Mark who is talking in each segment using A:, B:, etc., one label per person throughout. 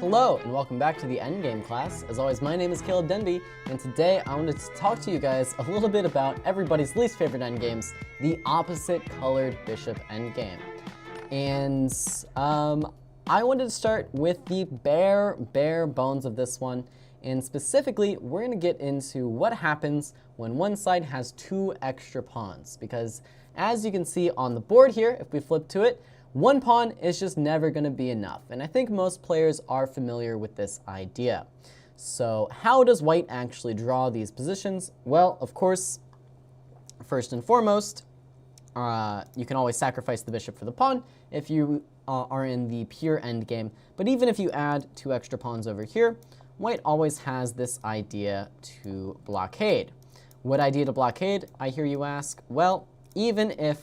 A: Hello and welcome back to the Endgame class. As always, my name is Caleb Denby, and today I wanted to talk to you guys a little bit about everybody's least favorite endgames, the opposite colored bishop endgame. And I wanted to start with the bare bones of this one, and specifically, we're going to get into what happens when one side has two extra pawns, because as you can see on the board here, if we flip to it, one pawn is just never going to be enough, and I think most players are familiar with this idea. So how does white actually draw these positions? Well, of course, first and foremost, you can always sacrifice the bishop for the pawn if you are in the pure endgame, but even if you add two extra pawns over here, white always has this idea to blockade. What idea to blockade, I hear you ask? Well, even if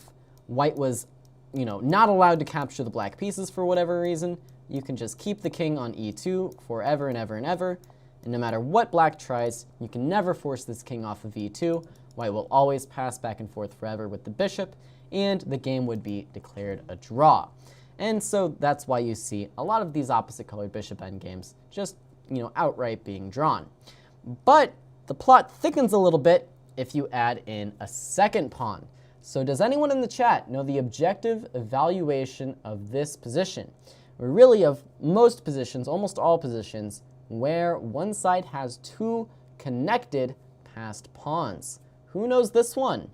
A: white was not allowed to capture the black pieces for whatever reason, you can just keep the king on e2 forever and ever and ever, and no matter what black tries, you can never force this king off of e2. White will always pass back and forth forever with the bishop, and the game would be declared a draw. And so that's why you see a lot of these opposite colored bishop endgames just, outright being drawn. But the plot thickens a little bit if you add in a second pawn. So does anyone in the chat know the objective evaluation of this position? Or really of most positions, almost all positions, where one side has two connected passed pawns. Who knows this one?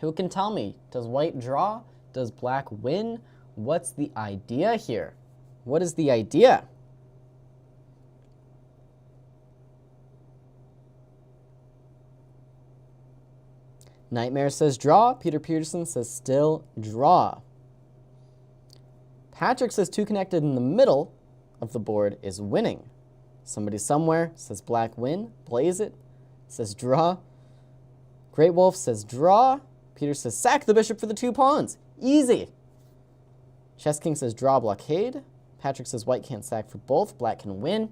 A: Who can tell me? Does white draw? Does black win? What's the idea here? What is the idea? Nightmare says draw. Peter Peterson says still draw. Patrick says two connected in the middle of the board is winning. Somebody somewhere says black win. Blaze it says draw. Great Wolf says draw. Peter says sack the bishop for the two pawns. Easy. Chess King says draw blockade. Patrick says white can't sack for both. Black can win.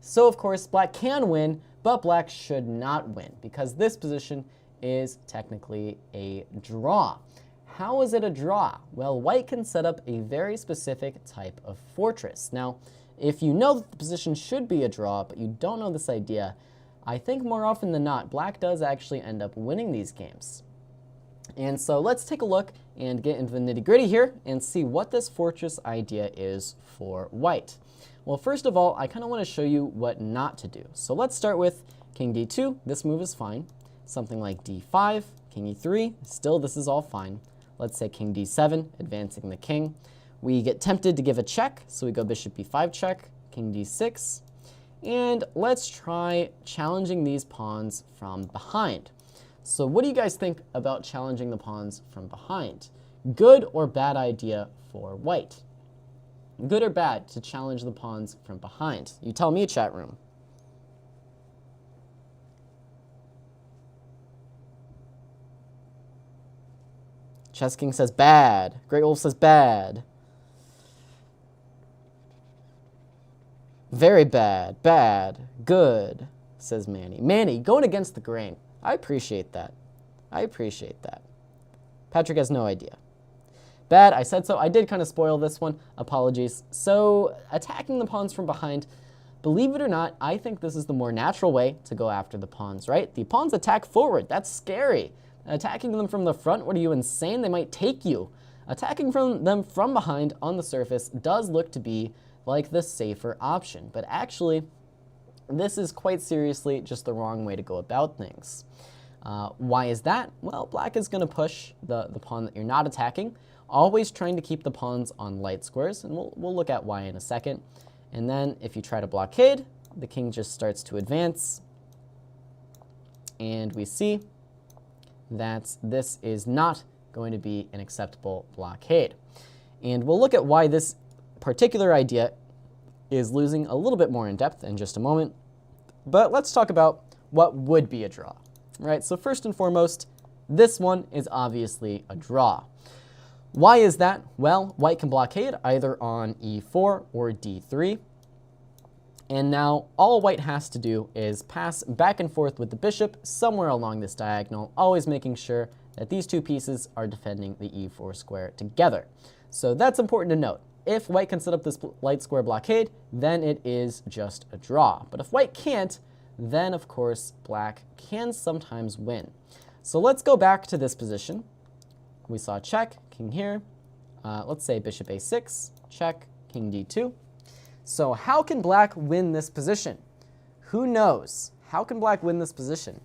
A: So of course black can win, but black should not win because this position is technically a draw. How is it a draw? Well, white can set up a very specific type of fortress. Now, if you know that the position should be a draw, but you don't know this idea, I think more often than not, black does actually end up winning these games. And so let's take a look and get into the nitty-gritty here and see what this fortress idea is for white. Well, first of all, I kind of want to show you what not to do. So let's start with king d2. This move is fine. Something like d5, king e3, still this is all fine. Let's say king d7, advancing the king. We get tempted to give a check, so we go bishop b5 check, king d6, and let's try challenging these pawns from behind. So what do you guys think about challenging the pawns from behind? Good or bad idea for white? Good or bad to challenge the pawns from behind? You tell me, chat room. Chess King says bad. Great Wolf says bad. Very bad. Bad. Good, says Manny. Manny, going against the grain. I appreciate that. I appreciate that. Patrick has no idea. Bad, I said so. I did kind of spoil this one. Apologies. So, attacking the pawns from behind, believe it or not, I think this is the more natural way to go after the pawns, right? The pawns attack forward. That's scary. Attacking them from the front, what are you, insane? They might take you. Attacking them from behind on the surface does look to be like the safer option, but actually, this is quite seriously just the wrong way to go about things. Why is that? Well, black is going to push the pawn that you're not attacking, always trying to keep the pawns on light squares, and we'll look at why in a second. And then if you try to blockade, the king just starts to advance, and we see that this is not going to be an acceptable blockade. And we'll look at why this particular idea is losing a little bit more in depth in just a moment. But let's talk about what would be a draw, right? So first and foremost, this one is obviously a draw. Why is that? Well, white can blockade either on e4 or d3. And now all white has to do is pass back and forth with the bishop somewhere along this diagonal, always making sure that these two pieces are defending the e4 square together. So that's important to note. If white can set up this light square blockade, then it is just a draw. But if white can't, then of course black can sometimes win. So let's go back to this position. We saw check, king here. Let's say bishop a6, check, king d2. So how can black win this position? Who knows? How can black win this position?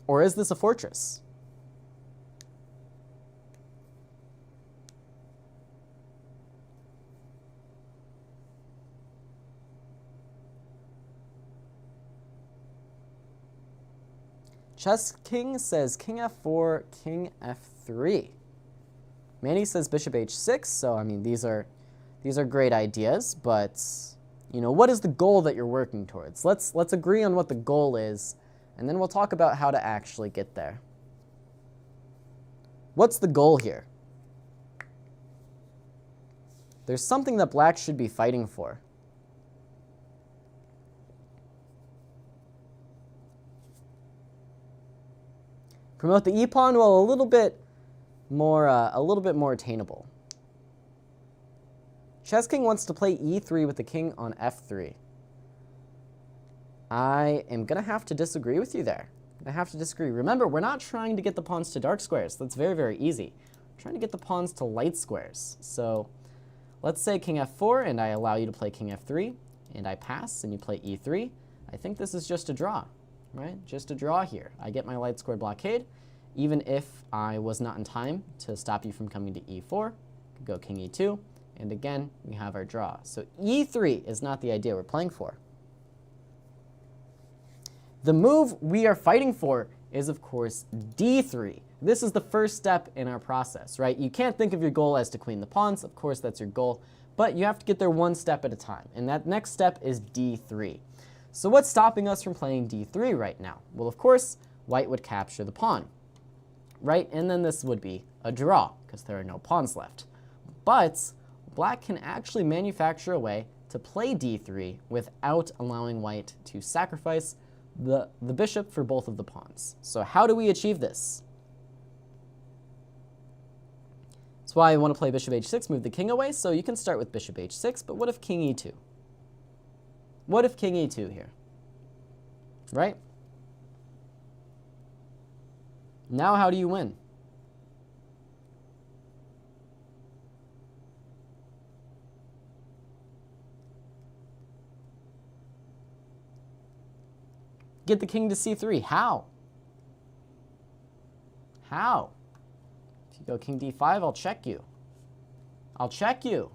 A: Or is this a fortress? Chess King says king f4, king f3. Manny says bishop h6. So I mean these are great ideas, but you know, what is the goal that you're working towards? Let's agree on what the goal is, and then we'll talk about how to actually get there. What's the goal here? There's something that black should be fighting for. Promote the e-pawn, well, a little bit more attainable. Chess King wants to play e3 with the king on f3. I am going to have to disagree with you there. I'm going to have to disagree. Remember, we're not trying to get the pawns to dark squares. That's very, very easy. We're trying to get the pawns to light squares. So let's say king f4, and I allow you to play king f3, and I pass, and you play e3. I think this is just a draw, right? Just a draw here. I get my light square blockade, even if I was not in time to stop you from coming to e4. Could go king e2, and again, we have our draw. So e3 is not the idea we're playing for. The move we are fighting for is, of course, d3. This is the first step in our process, right? You can't think of your goal as to queen the pawns. Of course, that's your goal, but you have to get there one step at a time, and that next step is d3. So what's stopping us from playing d3 right now? Well, of course, white would capture the pawn, right? And then this would be a draw, because there are no pawns left. But black can actually manufacture a way to play d3 without allowing white to sacrifice the bishop for both of the pawns. So how do we achieve this? That's why I want to play bishop h6, move the king away, so you can start with bishop h6, but what if king e2? What if king e2 here? Right? Now how do you win? Get the king to c3. How? How? If you go king d5, I'll check you. I'll check you.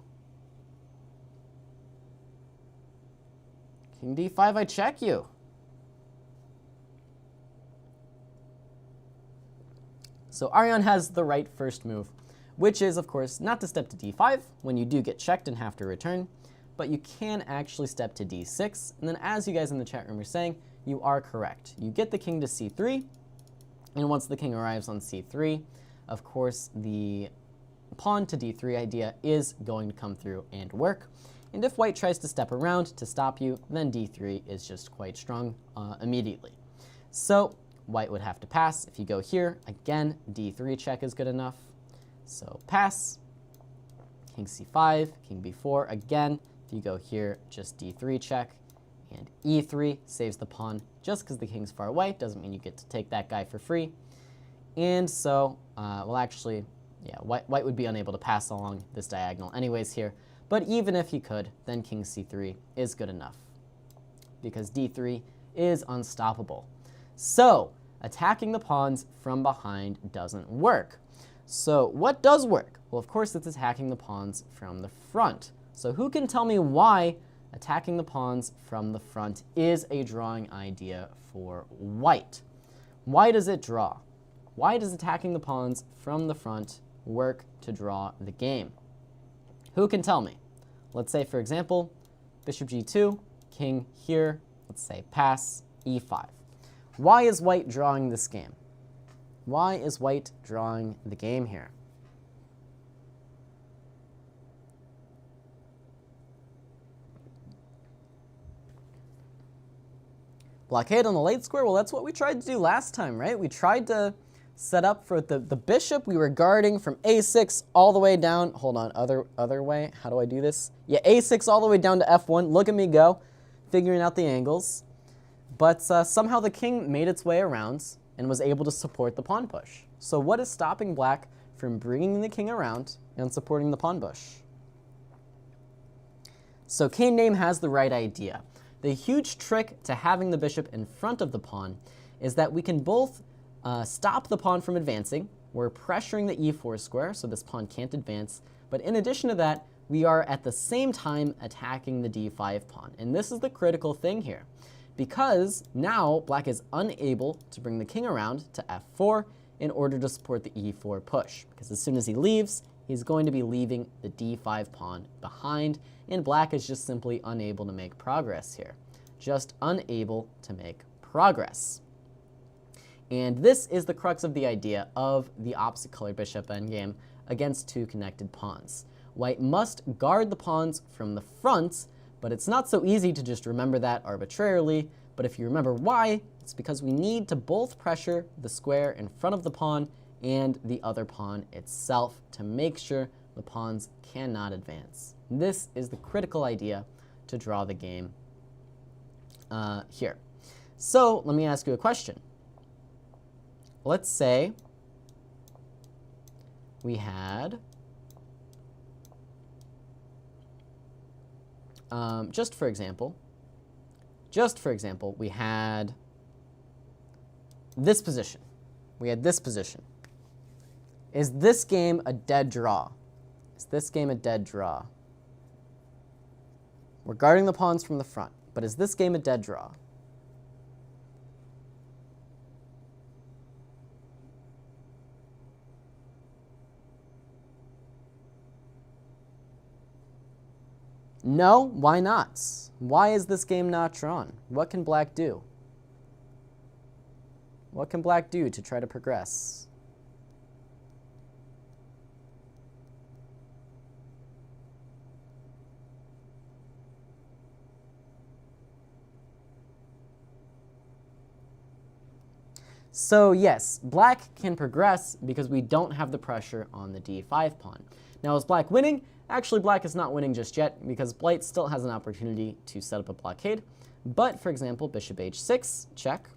A: King d5, I check you. So Aryan has the right first move, which is, of course, not to step to d5 when you do get checked and have to return, but you can actually step to d6. And then as you guys in the chat room are saying, you are correct. You get the king to c3, and once the king arrives on c3, of course, the pawn to d3 idea is going to come through and work. And if white tries to step around to stop you, then d3 is just quite strong immediately. So white would have to pass. If you go here, again, d3 check is good enough. So pass, king c5, king b4. Again, if you go here, just d3 check. And e3 saves the pawn. Just because the king's far away doesn't mean you get to take that guy for free. And so, well, actually, yeah, white would be unable to pass along this diagonal anyways here. But even if he could, then king c3 is good enough, because d3 is unstoppable. So attacking the pawns from behind doesn't work. So what does work? Well, of course, it's attacking the pawns from the front. So who can tell me why attacking the pawns from the front is a drawing idea for white? Why does it draw? Why does attacking the pawns from the front work to draw the game? Who can tell me? Let's say, for example, bishop g2, king here, let's say pass, e5. Why is white drawing this game? Why is white drawing the game here? Blockade on the late square? Well, that's what we tried to do last time, right? We tried to set up for the bishop we were guarding from a6 all the way down. Hold on, other way. How do I do this? Yeah, a6 all the way down to f1. Look at me go, figuring out the angles. But somehow the king made its way around and was able to support the pawn push. So what is stopping black from bringing the king around and supporting the pawn push? So Cane Name has the right idea. The huge trick to having the bishop in front of the pawn is that we can both stop the pawn from advancing. We're pressuring the e4 square, so this pawn can't advance. But in addition to that, we are at the same time attacking the d5 pawn. And this is the critical thing here, because now black is unable to bring the king around to f4 in order to support the e4 push. Because as soon as he leaves, he's going to be leaving the d5 pawn behind, and black is just simply unable to make progress here. Just unable to make progress. And this is the crux of the idea of the opposite color bishop endgame against two connected pawns. White must guard the pawns from the front, but it's not so easy to just remember that arbitrarily. But if you remember why, it's because we need to both pressure the square in front of the pawn and the other pawn itself to make sure the pawns cannot advance. This is the critical idea to draw the game here. So let me ask you a question. Let's say we had, just for example, we had this position. We had this position. Is this game a dead draw? Is this game a dead draw? We're guarding the pawns from the front, but is this game a dead draw? No, why not? Why is this game not drawn? What can black do? What can black do to try to progress? So yes, black can progress because we don't have the pressure on the d5 pawn. Now is black winning? Actually, black is not winning just yet because white still has an opportunity to set up a blockade. But for example, bishop h6, check,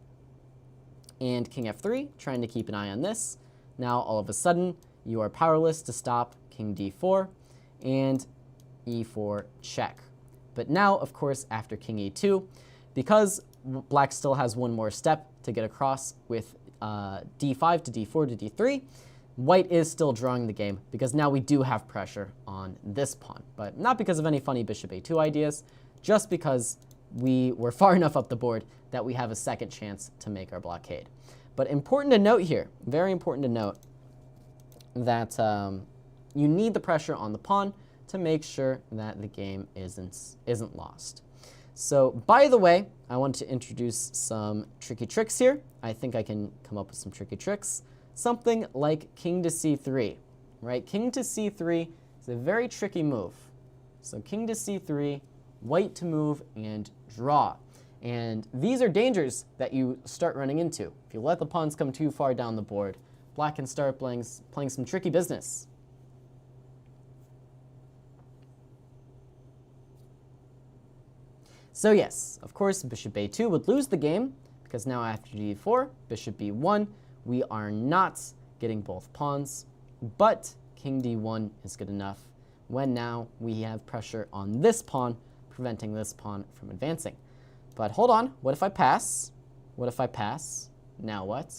A: and king f3, trying to keep an eye on this. Now all of a sudden, you are powerless to stop king d4 and e4 check. But now, of course, after king e2, because black still has one more step to get across with d5 to d4 to d3, white is still drawing the game because now we do have pressure on this pawn. But not because of any funny bishop a2 ideas, just because we were far enough up the board that we have a second chance to make our blockade. But important to note here, very important to note, that you need the pressure on the pawn to make sure that the game isn't lost. So, by the way, I want to introduce some tricky tricks here. I think I can come up with some tricky tricks. Something like king to c3, right? King to c3 is a very tricky move. So king to c3, white to move and draw. And these are dangers that you start running into. If you let the pawns come too far down the board, black can start playing some tricky business. So yes, of course, bishop a2 would lose the game because now after d4, bishop b1, we are not getting both pawns, but king d1 is good enough when now we have pressure on this pawn, preventing this pawn from advancing. But hold on, what if I pass? What if I pass? Now what?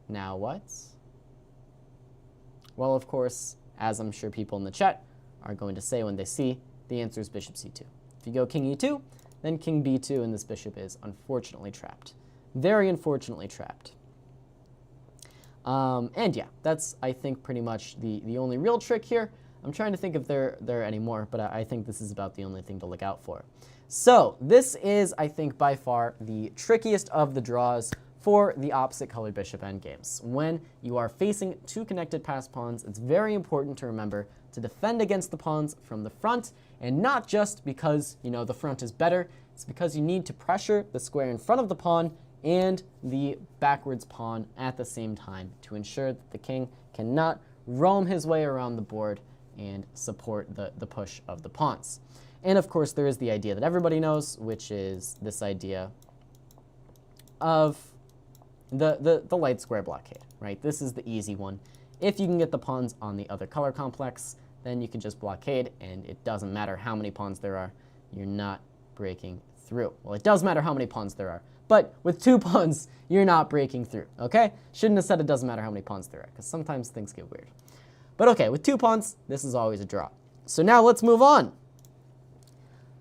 A: Now what? Well, of course, as I'm sure people in the chat are going to say when they see, the answer is bishop c2. If you go king e2, then king b2, and this bishop is unfortunately trapped. Very unfortunately trapped. And yeah, that's, I think, pretty much the only real trick here. I'm trying to think if there are any more, but I think this is about the only thing to look out for. So this is, I think, by far the trickiest of the draws for the opposite colored bishop endgames. When you are facing two connected passed pawns, it's very important to remember to defend against the pawns from the front, and not just because, you know, the front is better. It's because you need to pressure the square in front of the pawn and the backwards pawn at the same time to ensure that the king cannot roam his way around the board and support the push of the pawns. And of course, there is the idea that everybody knows, which is this idea of the light square blockade, right? This is the easy one. If you can get the pawns on the other color complex, then you can just blockade, and it doesn't matter how many pawns there are, you're not breaking through. Well, it does matter how many pawns there are, but with 2 pawns, you're not breaking through, okay? Shouldn't have said it doesn't matter how many pawns there are, because sometimes things get weird. But okay, with 2 pawns, this is always a draw. So now let's move on.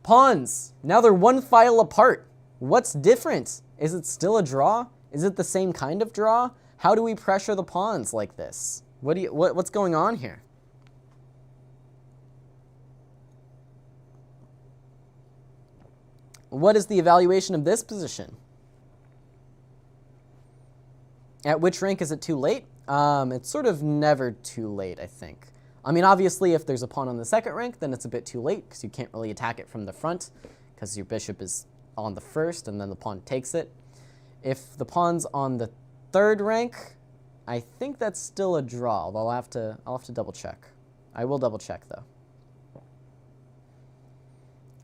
A: Pawns, now they're 1 file apart. What's different? Is it still a draw? Is it the same kind of draw? How do we pressure the pawns like this? What's going on here? What is the evaluation of this position? At which rank is it too late? It's sort of never too late, I think. I mean, obviously, if there's a pawn on the 2nd rank, then it's a bit too late because you can't really attack it from the front because your bishop is on the 1st and then the pawn takes it. If the pawn's on the 3rd rank, I think that's still a draw, although I'll have to double check. I will double check, though.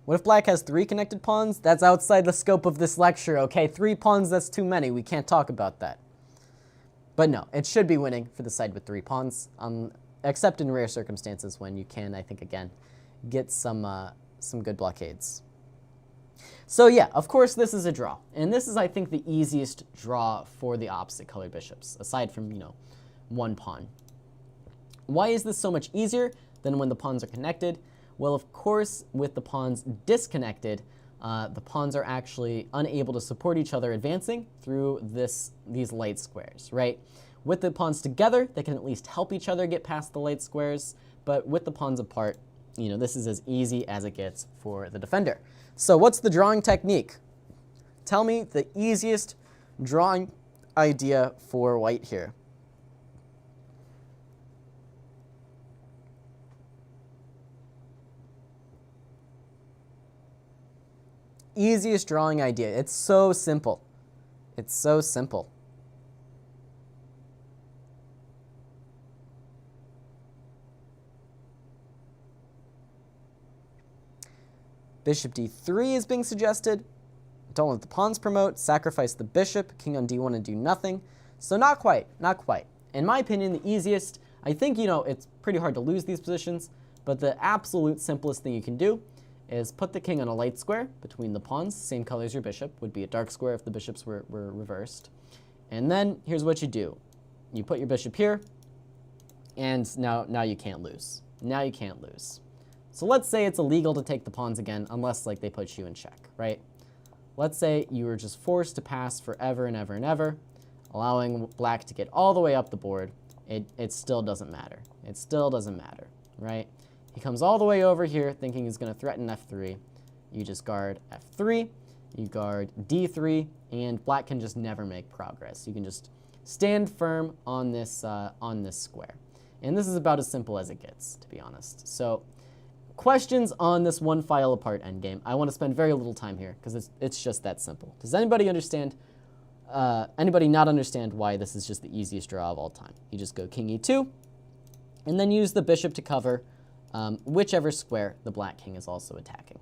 A: What if black has 3 connected pawns? That's outside the scope of this lecture, okay? 3 pawns, that's too many. We can't talk about that. But no, it should be winning for the side with 3 pawns, except in rare circumstances when you can, I think, again, get some good blockades. So yeah, of course, this is a draw. And this is, I think, the easiest draw for the opposite colored bishops, aside from, 1 pawn. Why is this so much easier than when the pawns are connected? Well, of course, with the pawns disconnected, the pawns are actually unable to support each other advancing through these light squares, right? With the pawns together, they can at least help each other get past the light squares, but with the pawns apart, this is as easy as it gets for the defender. So what's the drawing technique? Tell me the easiest drawing idea for white here. Easiest drawing idea. It's so simple. It's so simple. Bishop d3 is being suggested. Don't let the pawns promote. Sacrifice the bishop. King on d1 and do nothing. So not quite. Not quite. In my opinion, the easiest, I think, it's pretty hard to lose these positions, but the absolute simplest thing you can do is put the king on a light square between the pawns, same color as your bishop, would be a dark square if the bishops were reversed. And then here's what you do. You put your bishop here, and now you can't lose. Now you can't lose. So let's say it's illegal to take the pawns again, unless they put you in check, right? Let's say you were just forced to pass forever and ever and ever, allowing black to get all the way up the board. It still doesn't matter. It still doesn't matter, right? He comes all the way over here thinking he's going to threaten f3. You just guard f3, you guard d3, and black can just never make progress. You can just stand firm on this square. And this is about as simple as it gets, to be honest. So questions on this 1 file apart endgame. I want to spend very little time here because it's just that simple. Does anybody understand? Anybody not understand why this is just the easiest draw of all time? You just go king e2, and then use the bishop to cover whichever square the black king is also attacking.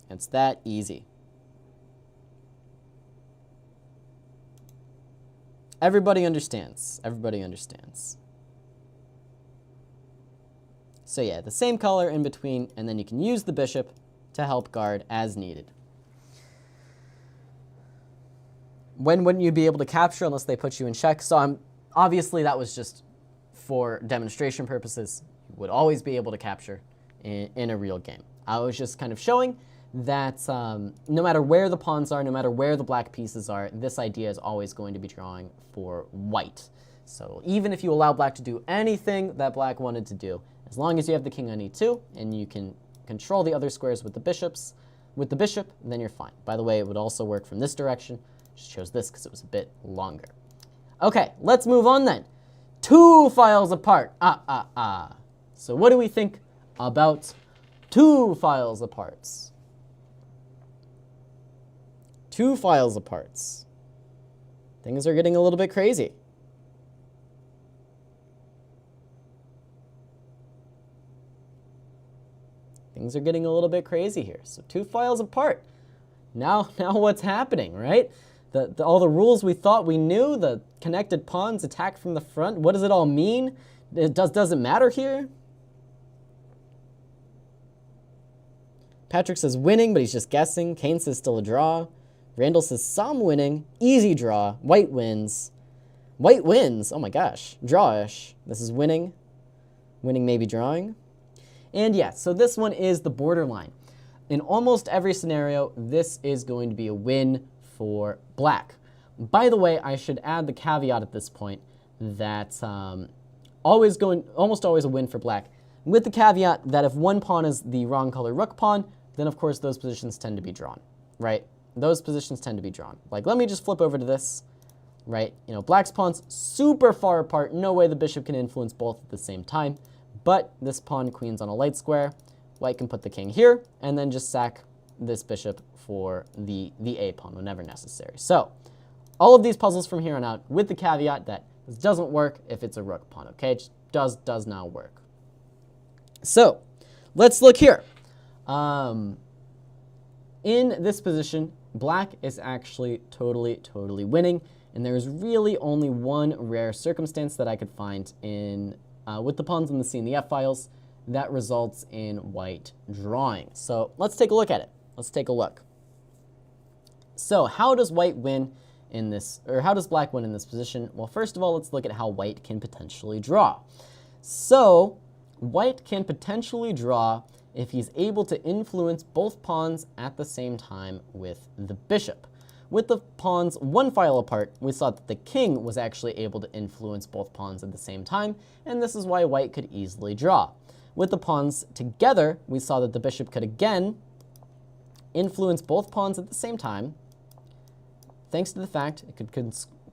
A: It's that easy. Everybody understands. Everybody understands. So yeah, the same color in between, and then you can use the bishop to help guard as needed. When wouldn't you be able to capture unless they put you in check? So obviously that was just for demonstration purposes. You would always be able to capture in a real game. I was just kind of showing that no matter where the pawns are, no matter where the black pieces are, this idea is always going to be drawing for white. So even if you allow black to do anything that black wanted to do, as long as you have the king on e2 and you can control the other squares with the bishop, then you're fine. By the way, it would also work from this direction. Just chose this because it was a bit longer. Okay, let's move on then. 2 files apart. So what do we think about 2 files apart? 2 files apart. things are getting a little bit crazy. Things are getting a little bit crazy here. So 2 files apart. Now what's happening, right? All the rules we thought we knew, the connected pawns attack from the front, what does it all mean? Does it matter here? Patrick says winning, but he's just guessing. Kane says still a draw. Randall says some winning. Easy draw. White wins. White wins. Oh my gosh. Drawish. This is winning. Winning, maybe drawing. And yeah, so this one is the borderline. In almost every scenario, this is going to be a win for black. By the way, I should add the caveat at this point that almost always a win for black, with the caveat that if one pawn is the wrong color rook pawn, then of course those positions tend to be drawn, right? Those positions tend to be drawn. Like, let me just flip over to this, right? You know, black's pawn's super far apart. No way the bishop can influence both at the same time. But this pawn queen's on a light square. White can put the king here and then just sack this bishop for the A pawn whenever necessary. So all of these puzzles from here on out, with the caveat that this doesn't work if it's a rook pawn, okay? It just does not work. So let's look here. In this position, black is actually totally winning, and there's really only one rare circumstance that I could find in with the pawns in the C and the F files that results in white drawing. So let's take a look at it. Let's take a look. So how does white win in this, or how does black win in this position? Well, first of all, let's look at how white can potentially draw. So white can potentially draw if he's able to influence both pawns at the same time with the bishop. With the pawns 1 file apart, we saw that the king was actually able to influence both pawns at the same time, and this is why white could easily draw. With the pawns together, we saw that the bishop could again influence both pawns at the same time, thanks to the fact it could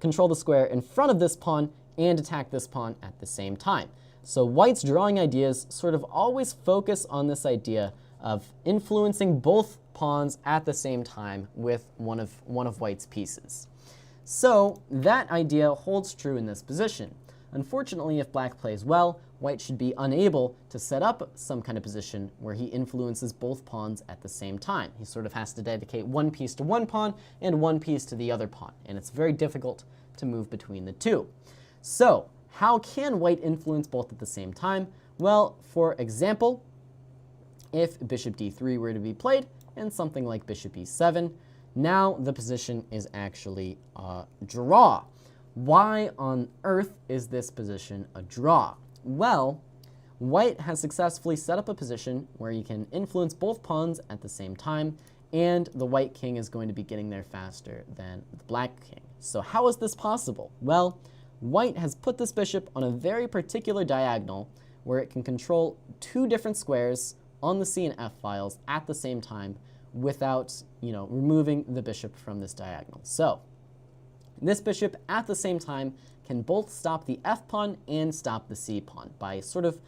A: control the square in front of this pawn and attack this pawn at the same time. So white's drawing ideas sort of always focus on this idea of influencing both pawns at the same time with one of white's pieces. So that idea holds true in this position. Unfortunately, if black plays well, white should be unable to set up some kind of position where he influences both pawns at the same time. He sort of has to dedicate one piece to one pawn and one piece to the other pawn, and it's very difficult to move between the two. So how can white influence both at the same time? Well, for example, if bishop d3 were to be played and something like bishop e7, now the position is actually a draw. Why on earth is this position a draw? Well, white has successfully set up a position where you can influence both pawns at the same time, and the white king is going to be getting there faster than the black king. So how is this possible? Well, white has put this bishop on a very particular diagonal where it can control 2 different squares on the C and F files at the same time without, removing the bishop from this diagonal. So this bishop at the same time can both stop the F pawn and stop the C pawn by sort of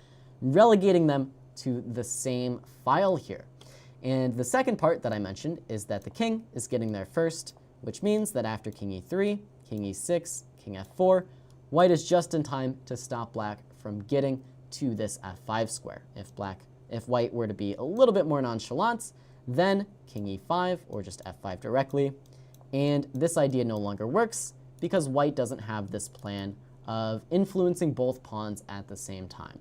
A: relegating them to the same file here. And the second part that I mentioned is that the king is getting there first, which means that after king e3, king e6, king f4, white is just in time to stop black from getting to this f5 square. If white were to be a little bit more nonchalant, then king e5 or just f5 directly. And this idea no longer works because white doesn't have this plan of influencing both pawns at the same time.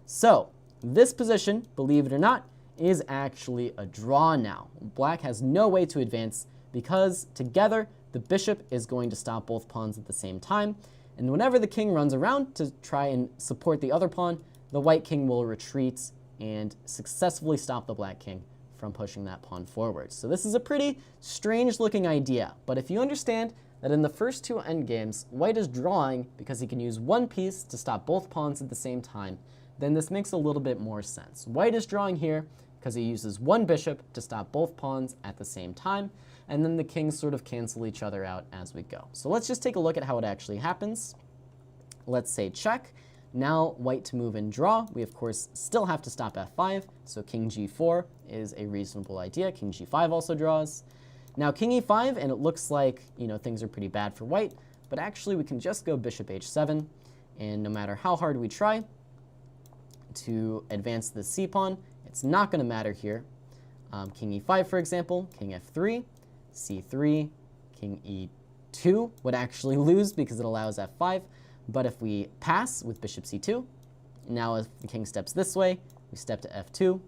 A: So this position, believe it or not, is actually a draw now. Black has no way to advance because together the bishop is going to stop both pawns at the same time. And whenever the king runs around to try and support the other pawn, the white king will retreat and successfully stop the black king from pushing that pawn forward. So this is a pretty strange looking idea, but if you understand that in the first 2 endgames, white is drawing because he can use one piece to stop both pawns at the same time, then this makes a little bit more sense. White is drawing here because he uses one bishop to stop both pawns at the same time, and then the kings sort of cancel each other out as we go. So let's just take a look at how it actually happens. Let's say check. Now white to move and draw. We of course still have to stop f5, so king g4 is a reasonable idea. King g5 also draws. Now king e5, and it looks like things are pretty bad for white. but actually we can just go bishop h7, and no matter how hard we try to advance the c-pawn, it's not going to matter here. King e5, for example, king f3, c3, king e2 would actually lose because it allows f5, but if we pass with bishop c2, now if the king steps this way, we step to f2,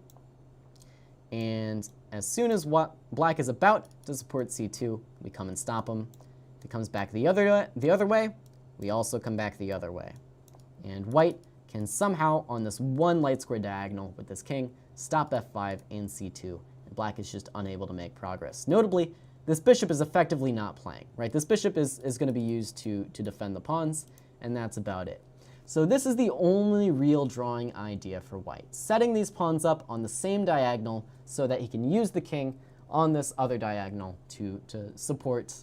A: and as soon as black is about to support c2, we come and stop him. If he comes back the other way, we also come back the other way. And white can somehow, on this one light square diagonal with this king, stop f5 and c2, and black is just unable to make progress. Notably, this bishop is effectively not playing, right? This bishop is going to be used to defend the pawns, and that's about it. So this is the only real drawing idea for white, setting these pawns up on the same diagonal so that he can use the king on this other diagonal to support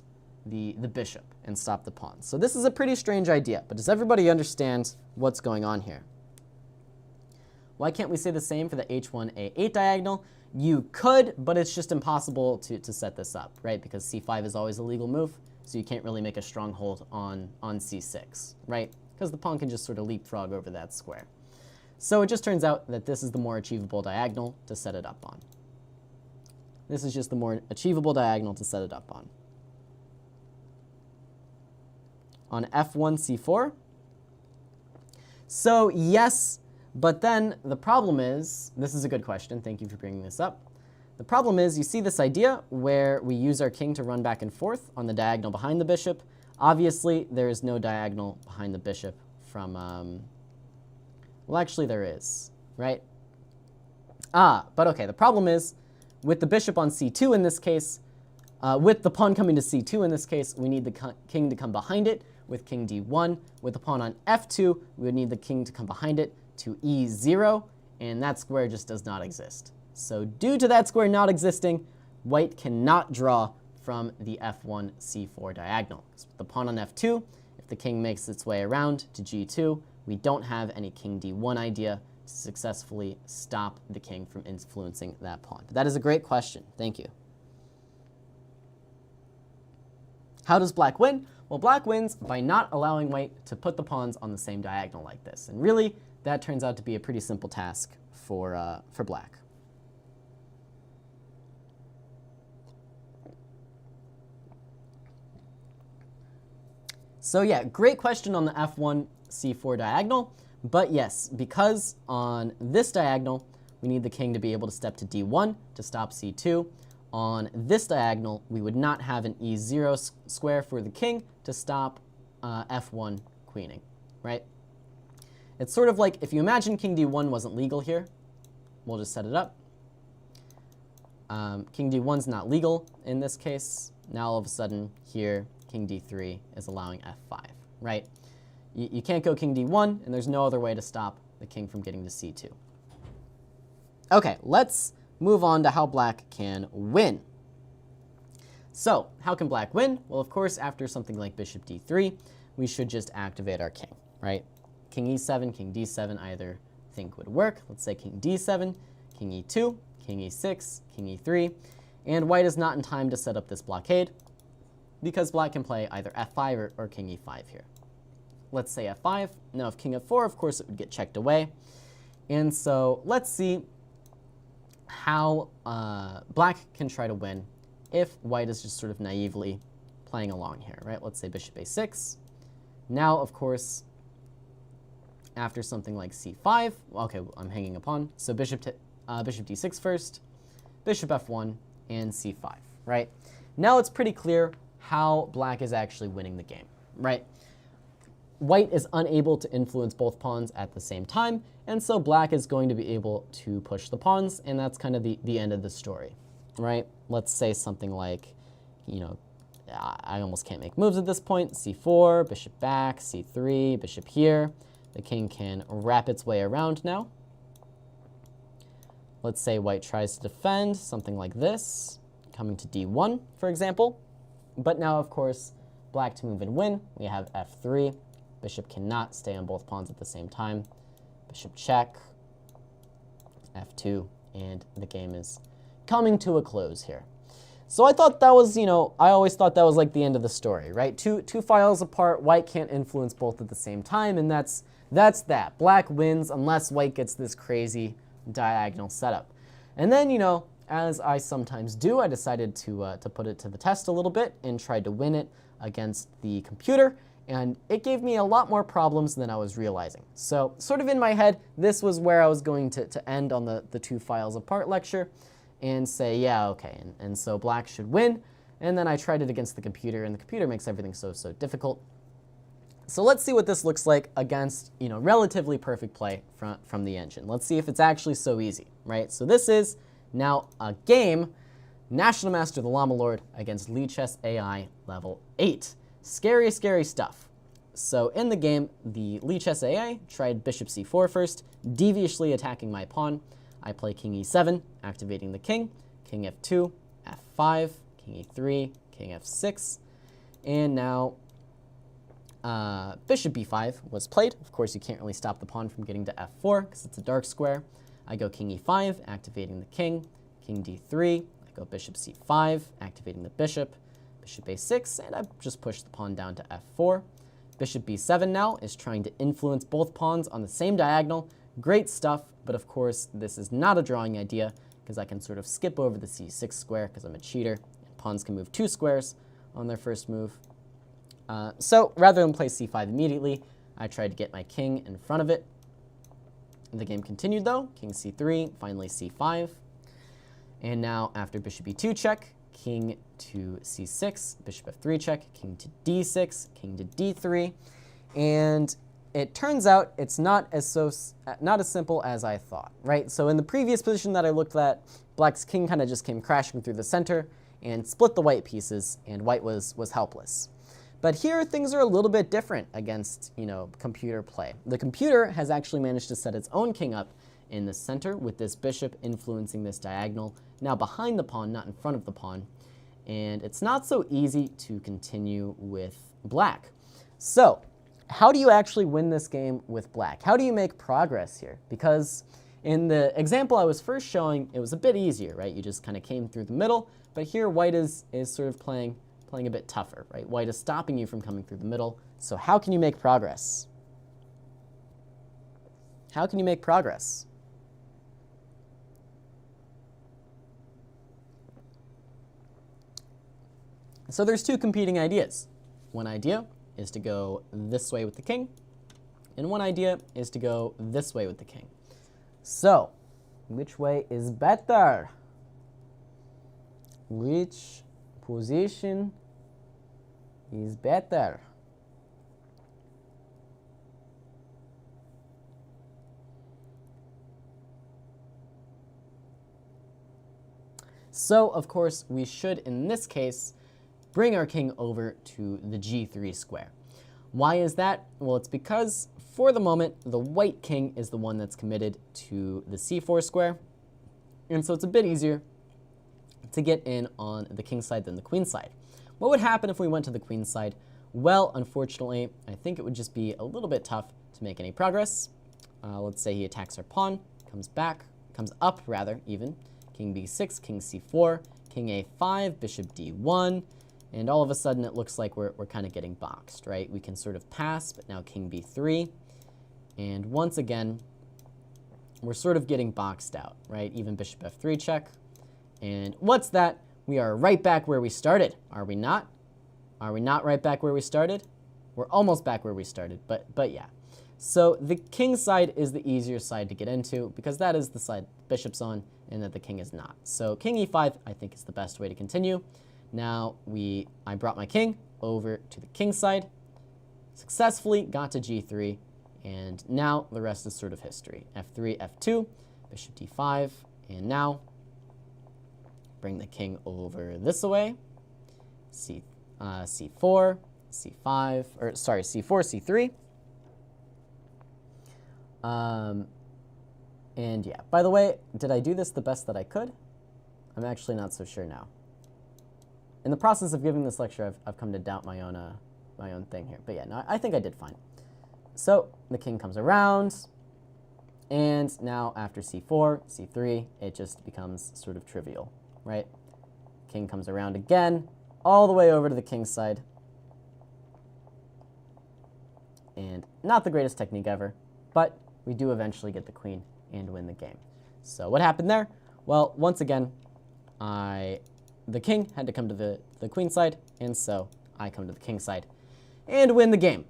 A: the bishop and stop the pawns. So this is a pretty strange idea, but does everybody understand what's going on here? Why can't we say the same for the h1, a8 diagonal? You could, but it's just impossible to set this up, right? Because c5 is always a legal move, so you can't really make a stronghold on c6, right? Because the pawn can just sort of leapfrog over that square. So it just turns out that this is the more achievable diagonal to set it up on. This is just the more achievable diagonal to set it up on. On f1, c4. So yes, but then the problem is, this is a good question, thank you for bringing this up. The problem is, you see this idea where we use our king to run back and forth on the diagonal behind the bishop. Obviously, there is no diagonal behind the bishop from, well, actually there is, right? But okay, the problem is, with the bishop on c2 in this case, with the pawn coming to c2 in this case, we need the king to come behind it with king d1. With the pawn on f2, we would need the king to come behind it to e0, and that square just does not exist. So due to that square not existing, white cannot draw from the f1, c4 diagonal. So with the pawn on f2, if the king makes its way around to g2, we don't have any king d1 idea to successfully stop the king from influencing that pawn. But that is a great question. Thank you. How does black win? Well, black wins by not allowing white to put the pawns on the same diagonal like this. And really, that turns out to be a pretty simple task for black. So yeah, great question on the f1, c4 diagonal. But yes, because on this diagonal, we need the king to be able to step to d1 to stop c2. On this diagonal, we would not have an e0 square for the king to stop f1 queening, right? It's sort of like, if you imagine king d1 wasn't legal here, we'll just set it up. King d1's not legal in this case. Now all of a sudden here, king d3 is allowing f5, right? You can't go king d1, and there's no other way to stop the king from getting to c2. Okay, let's move on to how black can win. So, how can black win? Well, of course, after something like bishop d3, we should just activate our king, right? King e7, king d7 either think would work. Let's say king d7, king e2, king e6, king e3, and white is not in time to set up this blockade because black can play either f5 or king e5 here. Let's say f5. Now, if king f4, of course, it would get checked away. And so let's see how black can try to win if white is just sort of naively playing along here, right? Let's say bishop a6. Now, of course, after something like c5, okay, I'm hanging a pawn. So bishop d6 first, bishop f1, and c5, right? Now it's pretty clear how black is actually winning the game, right? White is unable to influence both pawns at the same time, and so black is going to be able to push the pawns, and that's kind of the end of the story, right? Let's say something like, you know, I almost can't make moves at this point. c4, bishop back, c3, bishop here. The king can wrap its way around now. Let's say white tries to defend, something like this, coming to d1, for example. But now, of course, black to move and win, we have f3. Bishop cannot stay on both pawns at the same time. Bishop check, f2, and the game is coming to a close here. So I thought that was, I always thought that was like the end of the story, right? Two files apart, white can't influence both at the same time, and that's that. Black wins unless white gets this crazy diagonal setup. And then, as I sometimes do, I decided to put it to the test a little bit and tried to win it against the computer, and it gave me a lot more problems than I was realizing. So sort of in my head, this was where I was going to end on the two files apart lecture and say, yeah, okay, and so black should win. And then I tried it against the computer, and the computer makes everything so difficult. So let's see what this looks like against, relatively perfect play from the engine. Let's see if it's actually so easy, right? So this is now a game, National Master the Llama Lord against Lichess AI level 8. Scary, scary stuff. So in the game, the Lichess AI tried bishop c4 first, deviously attacking my pawn. I play king e7, activating the king f2, f5, king e3, king f6, and now bishop b5 was played. Of course, you can't really stop the pawn from getting to f4 because it's a dark square. I go king e5, activating the king d3, I go bishop c5, activating the bishop a6, and I just push the pawn down to f4. Bishop b7 now is trying to influence both pawns on the same diagonal. Great stuff, but of course, this is not a drawing idea because I can sort of skip over the c6 square because I'm a cheater, and pawns can move 2 squares on their first move. So rather than play c5 immediately, I tried to get my king in front of it. The game continued though, king c3, finally c5. And now after bishop e2 check, king to c6, bishop f3 check, king to d6, king to d3, and it turns out it's not as simple as I thought, right? So in the previous position that I looked at, black's king kind of just came crashing through the center and split the white pieces, and white was helpless. But here things are a little bit different against, computer play. The computer has actually managed to set its own king up in the center with this bishop influencing this diagonal, now behind the pawn, not in front of the pawn. And it's not so easy to continue with black. So how do you actually win this game with black? How do you make progress here? Because in the example I was first showing, it was a bit easier, right? You just kind of came through the middle, but here white is sort of playing a bit tougher, right? White is stopping you from coming through the middle. So how can you make progress? How can you make progress? So there's two competing ideas. One idea is to go this way with the king, and one idea is to go this way with the king. So, which way is better? Which position is better? So, of course, we should, in this case, bring our king over to the g3 square. Why is that? Well, it's because, for the moment, the white king is the one that's committed to the c4 square, and so it's a bit easier to get in on the king side than the queen side. What would happen if we went to the queen side? Well, unfortunately, I think it would just be a little bit tough to make any progress. Let's say he attacks our pawn, comes up even, king b6, king c4, king a5, bishop d1, and all of a sudden it looks like we're kind of getting boxed, right? We can sort of pass, but now king b3, and once again, we're sort of getting boxed out, right? Even bishop f3 check, and what's that? We are right back where we started, are we not? Are we not right back where we started? We're almost back where we started, but yeah. So the king side is the easier side to get into because that is the side bishop's on and that the king is not. So king e5, I think, is the best way to continue. Now I brought my king over to the king side, successfully got to g3, and now the rest is sort of history. f3, f2, bishop d5, and now bring the king over this way, c4, c5, or sorry, c4, c3. And yeah, by the way, did I do this the best that I could? I'm actually not so sure now. In the process of giving this lecture, I've come to doubt my own thing here. But yeah, no, I think I did fine. So the king comes around, and now after c4, c3, it just becomes sort of trivial, right? King comes around again, all the way over to the king's side. And not the greatest technique ever, but we do eventually get the queen and win the game. So what happened there? Well, once again, the king had to come to the queen side, and so I come to the king's side and win the game.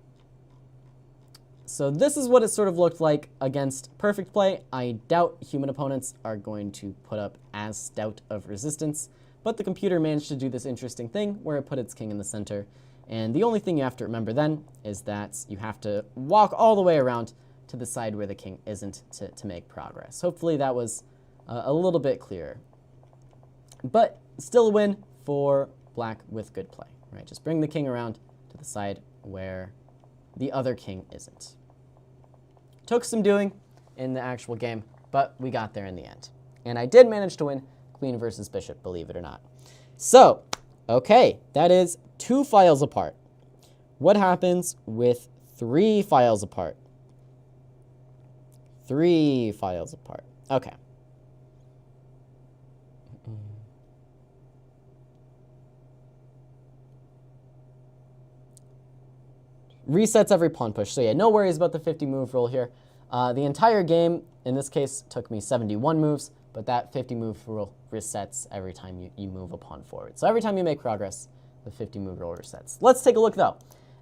A: So this is what it sort of looked like against perfect play. I doubt human opponents are going to put up as stout of resistance, but the computer managed to do this interesting thing where it put its king in the center. And the only thing you have to remember then is that you have to walk all the way around to the side where the king isn't to make progress. Hopefully that was a little bit clearer. But still a win for black with good play, right? Just bring the king around to the side where the other king isn't. Took some doing in the actual game, but we got there in the end. And I did manage to win queen versus bishop, believe it or not. So, okay, that is 2 files apart. What happens with 3 files apart? 3 files apart. Okay. Resets every pawn push. So yeah, no worries about the 50 move rule here. The entire game, in this case, took me 71 moves, but that 50 move rule resets every time you move a pawn forward. So every time you make progress, the 50 move rule resets. Let's take a look though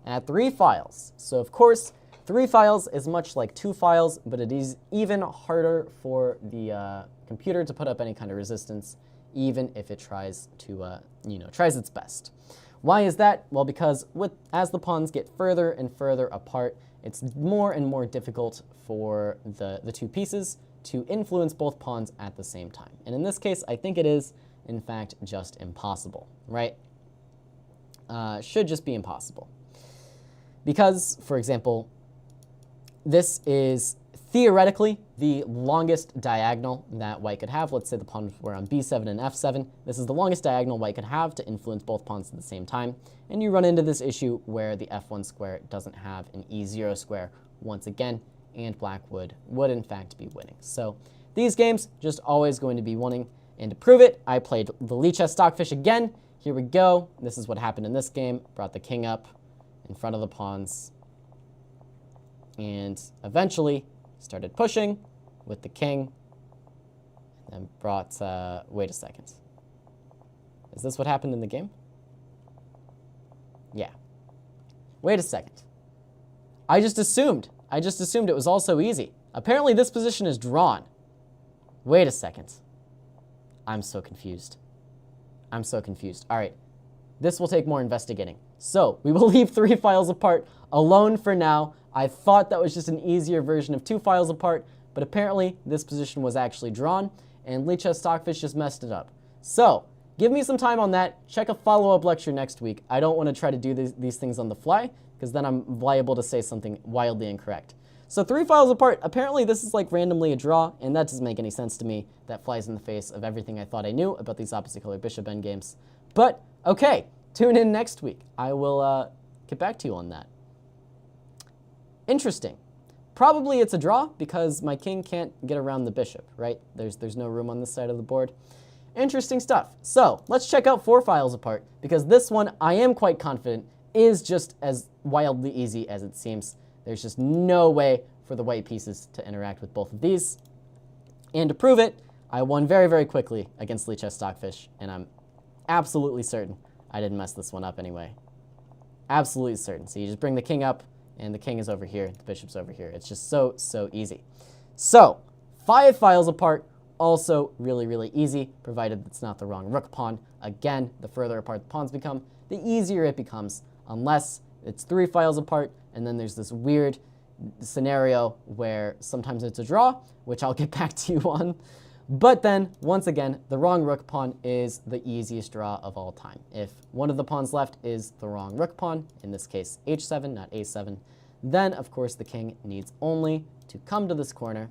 A: at 3 files. So of course, 3 files is much like 2 files, but it is even harder for the computer to put up any kind of resistance, even if it tries to, tries its best. Why is that? Well, because as the pawns get further and further apart, it's more and more difficult for the 2 pieces to influence both pawns at the same time. And in this case, I think it is, in fact, just impossible, right? Should just be impossible. Because, for example, this is theoretically the longest diagonal that white could have. Let's say the pawns were on b7 and f7. This is the longest diagonal white could have to influence both pawns at the same time. And you run into this issue where the f1 square doesn't have an e0 square once again, and black would in fact be winning. So these games, just always going to be winning. And to prove it, I played the Lichess Stockfish again. Here we go. This is what happened in this game. Brought the king up in front of the pawns. And eventually started pushing with the king, and then brought, wait a second. Is this what happened in the game? Yeah. Wait a second. I just assumed it was all so easy. Apparently this position is drawn. Wait a second. I'm so confused. I'm so confused. All right. This will take more investigating. So we will leave 3 files apart alone for now. I thought that was just an easier version of 2 files apart, but apparently this position was actually drawn, and Lichess Stockfish just messed it up. So give me some time on that. Check a follow-up lecture next week. I don't want to try to do these things on the fly, because then I'm liable to say something wildly incorrect. So 3 files apart, apparently this is like randomly a draw, and that doesn't make any sense to me. That flies in the face of everything I thought I knew about these opposite color bishop endgames. But, okay, tune in next week. I will get back to you on that. Interesting. Probably it's a draw because my king can't get around the bishop, right? There's no room on this side of the board. Interesting stuff. So let's check out 4 files apart, because this one I am quite confident is just as wildly easy as it seems. There's just no way for the white pieces to interact with both of these. And to prove it, I won very, very quickly against Lichess Stockfish, and I'm absolutely certain I didn't mess this one up anyway. Absolutely certain. So you just bring the king up, and the king is over here, the bishop's over here. It's just so, so easy. So 5 files apart, also really, really easy, provided it's not the wrong rook pawn. Again, the further apart the pawns become, the easier it becomes, unless it's 3 files apart, and then there's this weird scenario where sometimes it's a draw, which I'll get back to you on. But then, once again, the wrong rook pawn is the easiest draw of all time. If one of the pawns left is the wrong rook pawn, in this case h7, not a7, then, of course, the king needs only to come to this corner,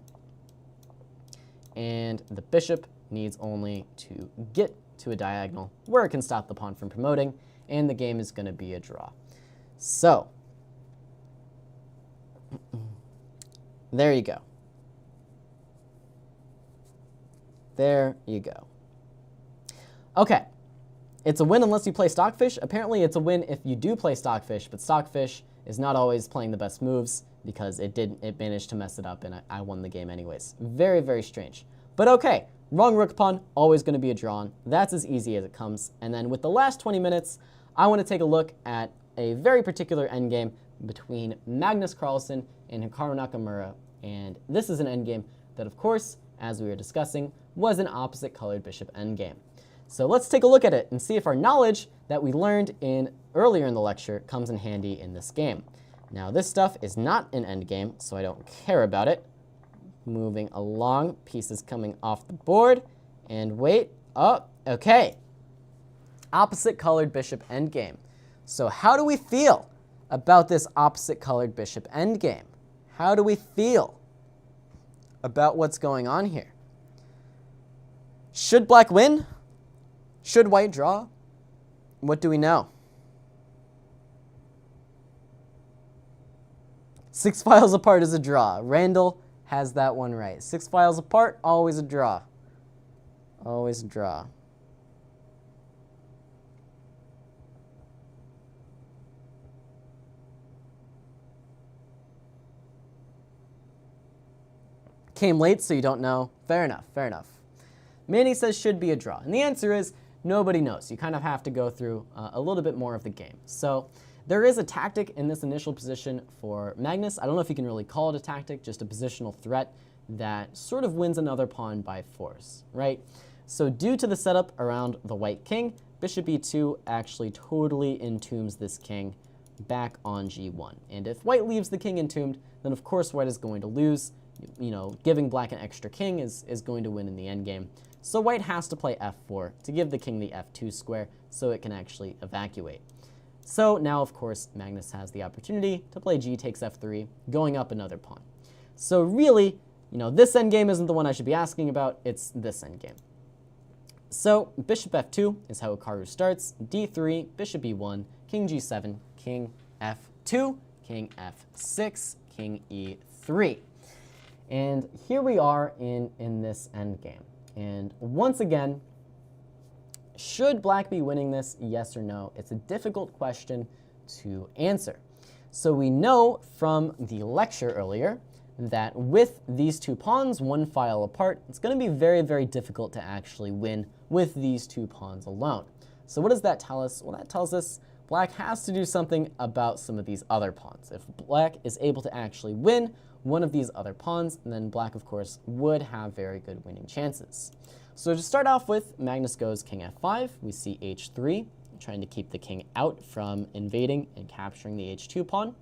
A: and the bishop needs only to get to a diagonal where it can stop the pawn from promoting, and the game is going to be a draw. So, there you go. There you go. Okay, it's a win unless you play Stockfish. Apparently, it's a win if you do play Stockfish, but Stockfish is not always playing the best moves because it managed to mess it up, and I won the game anyways. Very, very strange. But okay, wrong rook pawn, always going to be a draw. That's as easy as it comes. And then with the last 20 minutes, I want to take a look at a very particular endgame between Magnus Carlsen and Hikaru Nakamura. And this is an endgame that, of course, as we were discussing, was an opposite colored bishop endgame. So let's take a look at it and see if our knowledge that we learned earlier in the lecture comes in handy in this game. Now, this stuff is not an endgame, so I don't care about it. Moving along, pieces coming off the board, and wait, oh, okay. Opposite colored bishop endgame. So how do we feel about this opposite colored bishop endgame? How do we feel about what's going on here? Should black win? Should white draw? What do we know? 6 files apart is a draw. Randall has that one right. 6 files apart, always a draw. Always a draw. Came late, so you don't know. Fair enough, fair enough. Manny says should be a draw. And the answer is nobody knows. You kind of have to go through a little bit more of the game. So there is a tactic in this initial position for Magnus. I don't know if you can really call it a tactic, just a positional threat that sort of wins another pawn by force, right? So due to the setup around the white king, bishop e2 actually totally entombs this king back on g1. And if white leaves the king entombed, then of course white is going to lose. You know, giving black an extra king is going to win in the endgame. So white has to play f4 to give the king the f2 square so it can actually evacuate. So now, of course, Magnus has the opportunity to play g takes f3, going up another pawn. So really, you know, this endgame isn't the one I should be asking about, it's this endgame. So bishop f2 is how Hikaru starts, d3, bishop e1, king g7, king f2, king f6, king e3. And here we are in this endgame. And once again, should black be winning this, yes or no? It's a difficult question to answer. So we know from the lecture earlier that with these two pawns 1 file apart, it's going to be very, very difficult to actually win with these 2 pawns alone. So what does that tell us? Well, that tells us black has to do something about some of these other pawns. If black is able to actually win one of these other pawns, then black, of course, would have very good winning chances. So to start off with, Magnus goes king f5. We see h3, trying to keep the king out from invading and capturing the h2 pawn.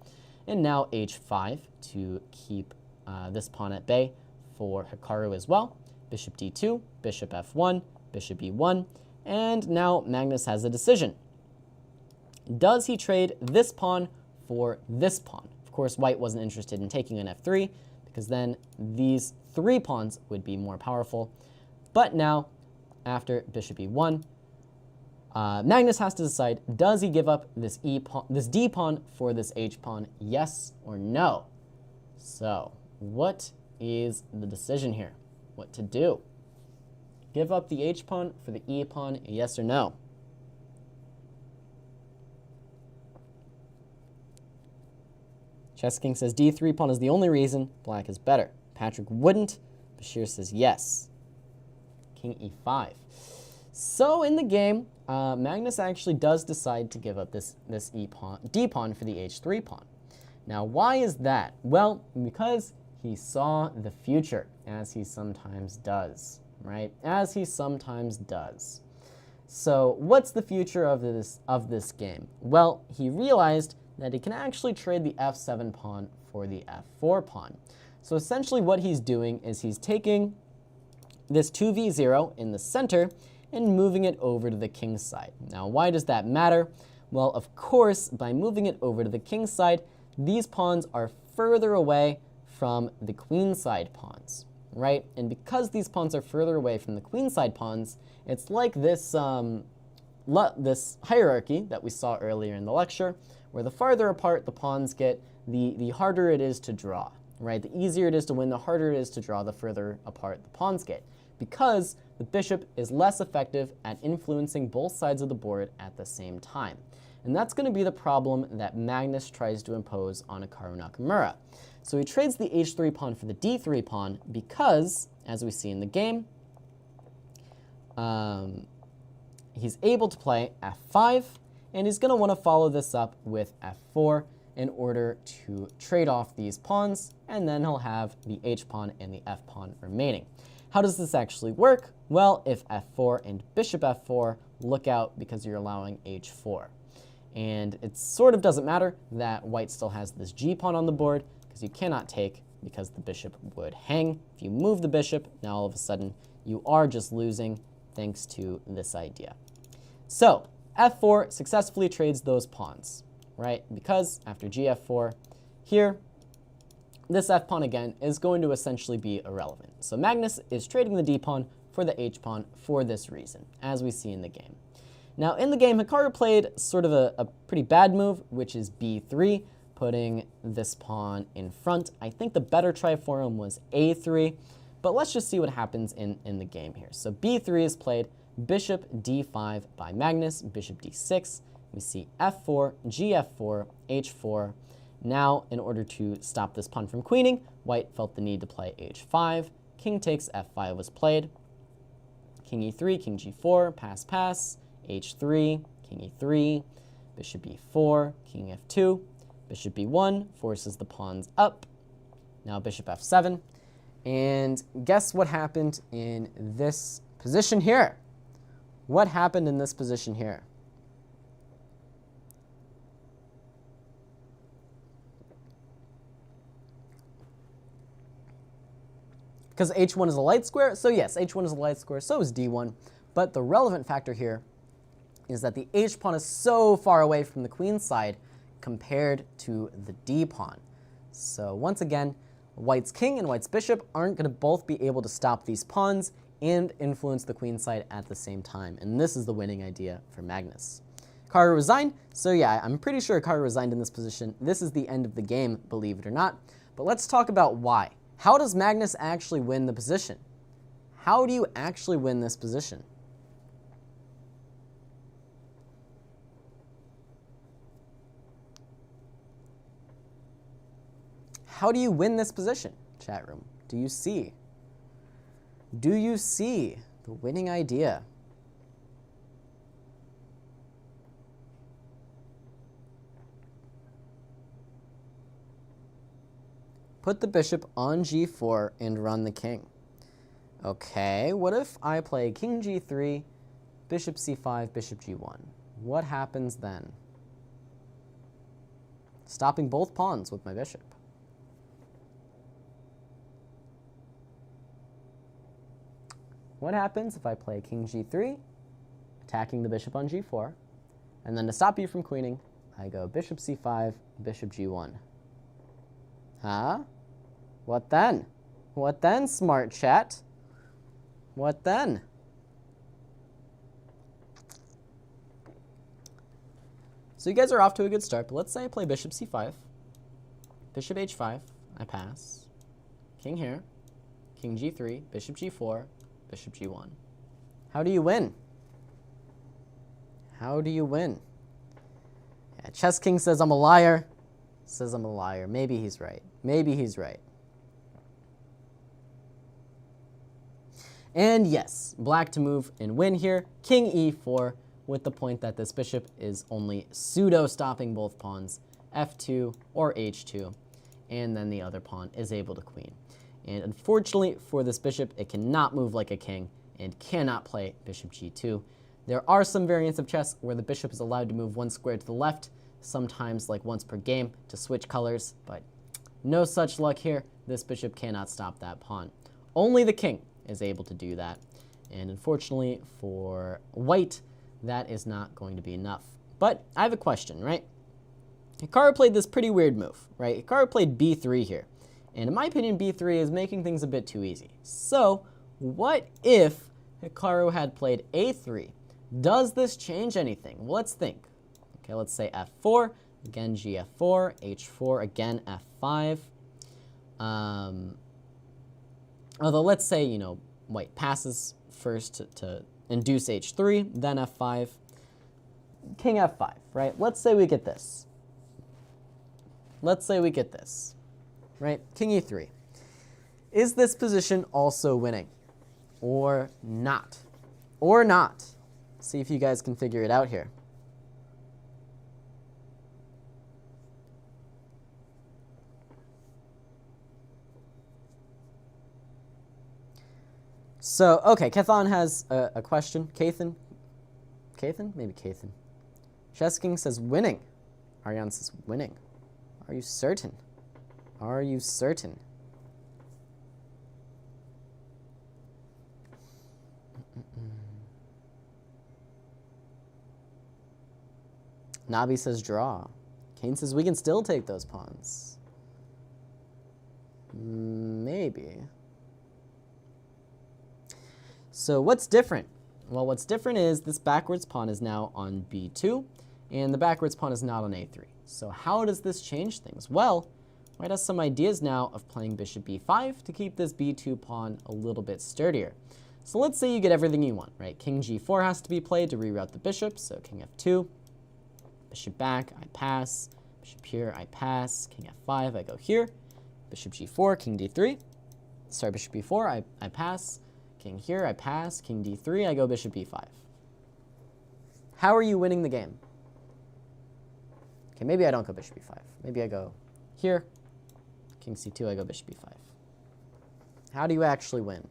A: And now h5 to keep this pawn at bay for Hikaru as well. Bishop d2, bishop f1, bishop e1. And now Magnus has a decision. Does he trade this pawn for this pawn? Of course, white wasn't interested in taking an f3 because then these 3 pawns would be more powerful. But now, after bishop e1, Magnus has to decide, does he give up this d pawn for this h pawn, yes or no? So, what is the decision here? What to do? Give up the h pawn for the e pawn, yes or no? Chess King says d3 pawn is the only reason black is better. Patrick wouldn't. Bashir says yes. King e5. So in the game, Magnus actually does decide to give up this d pawn for the h3 pawn. Now, why is that? Well, because he saw the future, as he sometimes does, right? As he sometimes does. So what's the future of this game? Well, he realized that he can actually trade the f7 pawn for the f4 pawn. So essentially what he's doing is he's taking this 2v0 in the center and moving it over to the king side. Now, why does that matter? Well, of course, by moving it over to the king side, these pawns are further away from the queen side pawns, right? And because these pawns are further away from the queen side pawns, it's like this this hierarchy that we saw earlier in the lecture, where the farther apart the pawns get, the harder it is to draw, right? The easier it is to win, the harder it is to draw, the further apart the pawns get. because the bishop is less effective at influencing both sides of the board at the same time. And that's going to be the problem that Magnus tries to impose on Hikaru Nakamura. So he trades the h3 pawn for the d3 pawn because, as we see in the game, he's able to play f5, and he's going to want to follow this up with f4 in order to trade off these pawns, and then he'll have the h pawn and the f pawn remaining. How does this actually work? Well, if f4 and bishop f4, look out because you're allowing h4. And it sort of doesn't matter that white still has this g pawn on the board because you cannot take because the bishop would hang. If you move the bishop, now all of a sudden you are just losing thanks to this idea. So f4 successfully trades those pawns, right? Because after gf4, here, this f pawn again is going to essentially be irrelevant. So Magnus is trading the d pawn for the h pawn for this reason, as we see in the game. Now in the game, Hikaru played sort of a pretty bad move, which is b3, putting this pawn in front. I think the better try for him was a3, but let's just see what happens in the game here. So b3 is played, bishop d5 by Magnus, bishop d6. We see f4, gf4, h4. Now, in order to stop this pawn from queening, white felt the need to play h5. King takes f5 was played. King e3, king g4, pass, pass. h3, king e3, bishop e4, king f2, bishop b1, forces the pawns up. Now bishop f7. And guess what happened in this position here? What happened in this position here? Because h1 is a light square, so yes, h1 is a light square, so is d1. But the relevant factor here is that the h pawn is so far away from the queen side compared to the d pawn. So once again, white's king and white's bishop aren't going to both be able to stop these pawns and influence the queen side at the same time. And this is the winning idea for Magnus. Hikaru resigned, so yeah, I'm pretty sure Hikaru resigned in this position. This is the end of the game, believe it or not. But let's talk about why. How does Magnus actually win the position? How do you actually win this position? How do you win this position, chat room? Do you see? Do you see the winning idea? Put the bishop on g4 and run the king. Okay, what if I play king g3, bishop c5, bishop g1? What happens then? Stopping both pawns with my bishop. What happens if I play king g3, attacking the bishop on g4, and then to stop you from queening, I go bishop c5, bishop g1. Huh? What then? What then, smart chat? What then? So you guys are off to a good start, but let's say I play bishop c5, bishop h5, I pass, king here, king g3, bishop g4, bishop g1. How do you win? How do you win? Yeah, Chess King says I'm a liar. Says I'm a liar. Maybe he's right. Maybe he's right. And yes, black to move and win here. King e4 with the point that this bishop is only pseudo-stopping both pawns, f2 or h2, and then the other pawn is able to queen. And unfortunately for this bishop, it cannot move like a king and cannot play bishop g2. There are some variants of chess where the bishop is allowed to move one square to the left, sometimes like once per game to switch colors, but no such luck here. This bishop cannot stop that pawn. Only the king is able to do that. And unfortunately for white, that is not going to be enough. But I have a question, right? Hikaru played this pretty weird move, right? Hikaru played b3 here. And in my opinion, b3 is making things a bit too easy. So what if Hikaru had played a3? Does this change anything? Well, let's think. Okay, let's say f4, again gf4, h4, again f5. Although let's say, white passes first to induce h3, then f5, king f5, right? Let's say we get this. Let's say we get this, right? King e3. Is this position also winning? Or not? Or not? See if you guys can figure it out here. So, okay, Kethan has a question. Kathan? Maybe Kathan. Chess King says winning. Ariane says winning. Are you certain? Are you certain? Nabi says draw. Kane says we can still take those pawns. Maybe. So what's different? Well, what's different is this backwards pawn is now on b2, and the backwards pawn is not on a3. So how does this change things? Well, white has some ideas now of playing bishop b5 to keep this b2 pawn a little bit sturdier. So let's say you get everything you want, right? King g4 has to be played to reroute the bishop, so king f2, bishop back, I pass, bishop here, I pass, king f5, I go here, bishop g4, king d3, sorry, bishop b4, I pass, king here, I pass, king d3, I go bishop b5. How are you winning the game? Okay, maybe I don't go bishop b5. Maybe I go here, king c2, I go bishop b5. How do you actually win?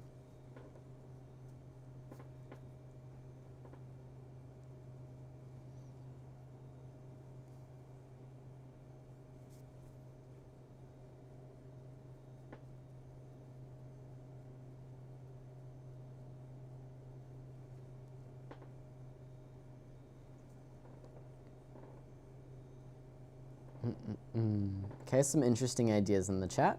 A: Okay, some interesting ideas in the chat.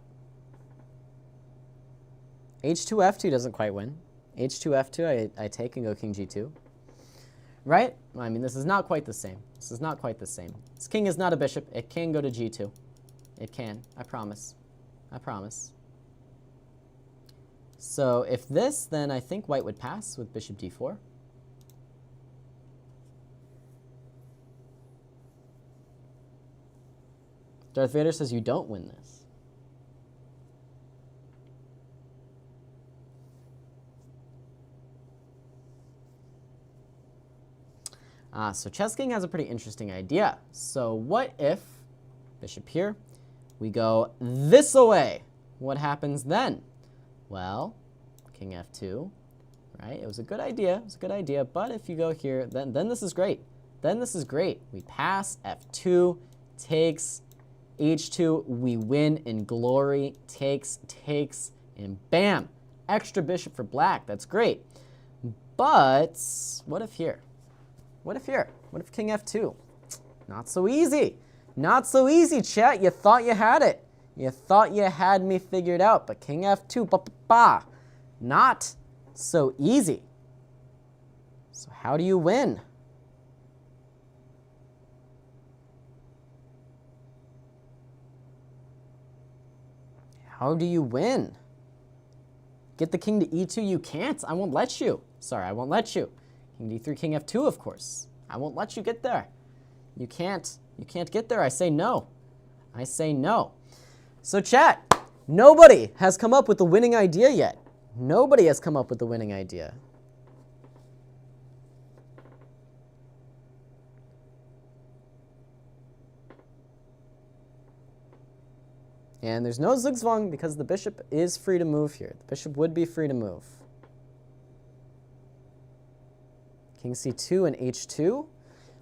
A: h2, f2 doesn't quite win. h2, f2, I take and go king g2. Right? I mean, this is not quite the same. This is not quite the same. This king is not a bishop. It can go to g2. It can. I promise. I promise. So if this, then I think white would pass with bishop d4. Darth Vader says you don't win this. So Chess King has a pretty interesting idea. So what if, bishop here, we go this away? What happens then? Well, king f2, right? It was a good idea. It was a good idea. But if you go here, then this is great. Then this is great. We pass, f2, takes, h2, we win in glory, takes, and bam, extra bishop for black. That's great. But what if here? What if here? What if king f2? Not so easy. Not so easy, chat. You thought you had it. You thought you had me figured out, but king f2, not so easy. So how do you win? How do you win? Get the king to e2? You can't. I won't let you. Sorry, I won't let you. King d3, king f2, of course. I won't let you get there. You can't. You can't get there. I say no. I say no. So chat, nobody has come up with the winning idea yet. Nobody has come up with the winning idea. And there's no zugzwang because the bishop is free to move here. The bishop would be free to move. King c2 and h2.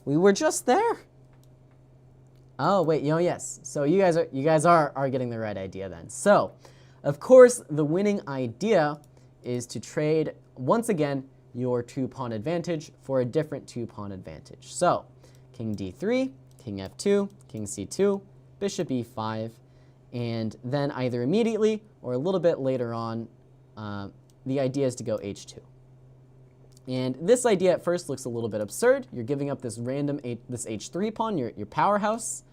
A: We were just there. Oh wait, yes. So you guys are getting the right idea then. So, of course, the winning idea is to trade once again your 2-pawn advantage for a different 2-pawn advantage. So, king d3, king f2, king c2, bishop e5. And then either immediately or a little bit later on, the idea is to go h2. And this idea at first looks a little bit absurd. You're giving up this random this h3 pawn, your powerhouse.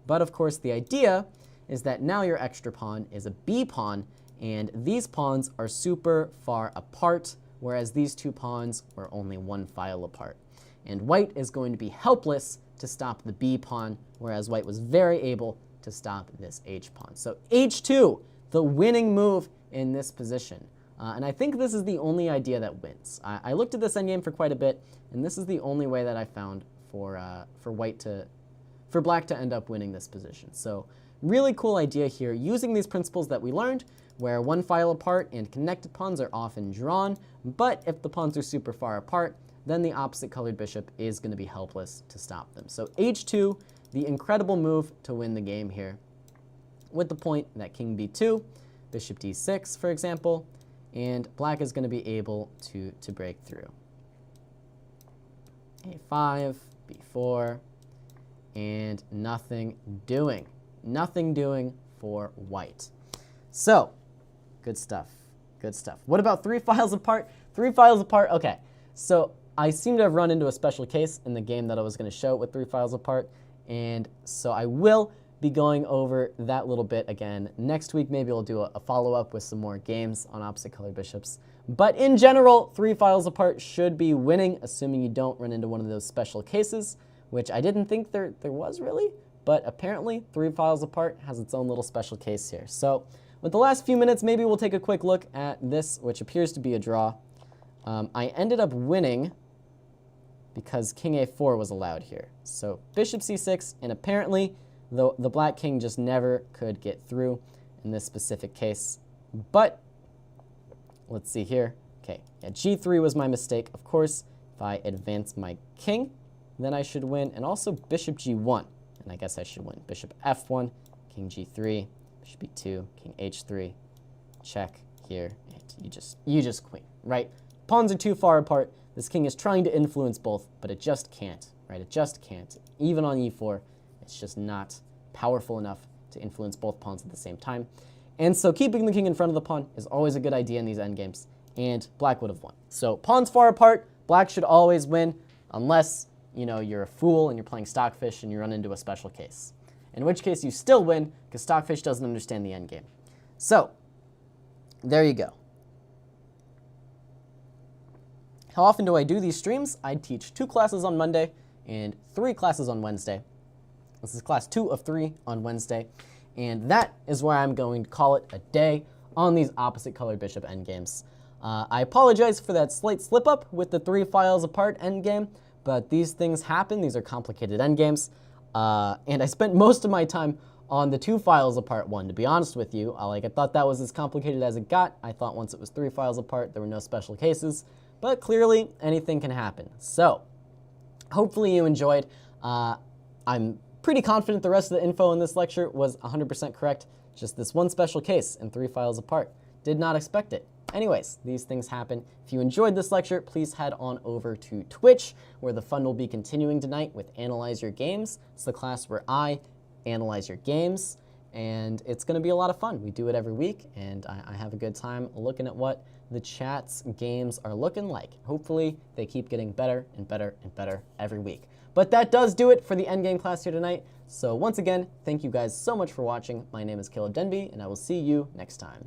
A: But of course, the idea is that now your extra pawn is a b pawn, and these pawns are super far apart, whereas these two pawns were only one file apart. And white is going to be helpless to stop the B pawn, whereas white was very able to stop this H pawn. So H2, the winning move in this position. And I think this is the only idea that wins. I looked at this endgame for quite a bit, and this is the only way that I found for black to end up winning this position. So really cool idea here, using these principles that we learned, where one file apart and connected pawns are often drawn, but if the pawns are super far apart, then the opposite colored bishop is going to be helpless to stop them. So H2, the incredible move to win the game here, with the point that king b2, bishop d6, for example, and black is going to be able to break through. a5, b4, and nothing doing. Nothing doing for white. So, good stuff. Good stuff. What about 3 files apart? 3 files apart, okay. So, I seem to have run into a special case in the game that I was going to show with 3 files apart, and so I will be going over that little bit again next week. Maybe I'll do a follow-up with some more games on opposite colored bishops. But in general, 3 files apart should be winning, assuming you don't run into one of those special cases, which I didn't think there was really, but apparently 3 files apart has its own little special case here. So with the last few minutes, maybe we'll take a quick look at this, which appears to be a draw. I ended up winning because king a4 was allowed here. So bishop c6, and apparently the black king just never could get through in this specific case. But let's see here. Okay, yeah, g3 was my mistake. Of course, if I advance my king, then I should win. And also bishop g1, and I guess I should win. Bishop f1, king g3, bishop b2, king h3, check here. And you just queen, right? Pawns are too far apart. This king is trying to influence both, but it just can't, right? It just can't. Even on e4, it's just not powerful enough to influence both pawns at the same time. And so keeping the king in front of the pawn is always a good idea in these endgames, and black would have won. So pawns far apart, black should always win, unless, you know, you're a fool and you're playing Stockfish and you run into a special case. In which case you still win, because Stockfish doesn't understand the endgame. So, there you go. How often do I do these streams? I teach 2 classes on Monday and 3 classes on Wednesday. This is class 2 of 3 on Wednesday. And that is why I'm going to call it a day on these opposite colored bishop endgames. I apologize for that slight slip up with the 3 files apart endgame, but these things happen. These are complicated endgames. And I spent most of my time on the 2 files apart one, to be honest with you. I thought that was as complicated as it got. I thought once it was 3 files apart, there were no special cases. But clearly, anything can happen. So, hopefully you enjoyed. I'm pretty confident the rest of the info in this lecture was 100% correct. Just this one special case and 3 files apart. Did not expect it. Anyways, these things happen. If you enjoyed this lecture, please head on over to Twitch, where the fun will be continuing tonight with Analyze Your Games. It's the class where I analyze your games, and it's going to be a lot of fun. We do it every week, and I have a good time looking at what the chat's games are looking like. Hopefully, they keep getting better and better and better every week. But that does do it for the Endgame class here tonight. So once again, thank you guys so much for watching. My name is Caleb Denby, and I will see you next time.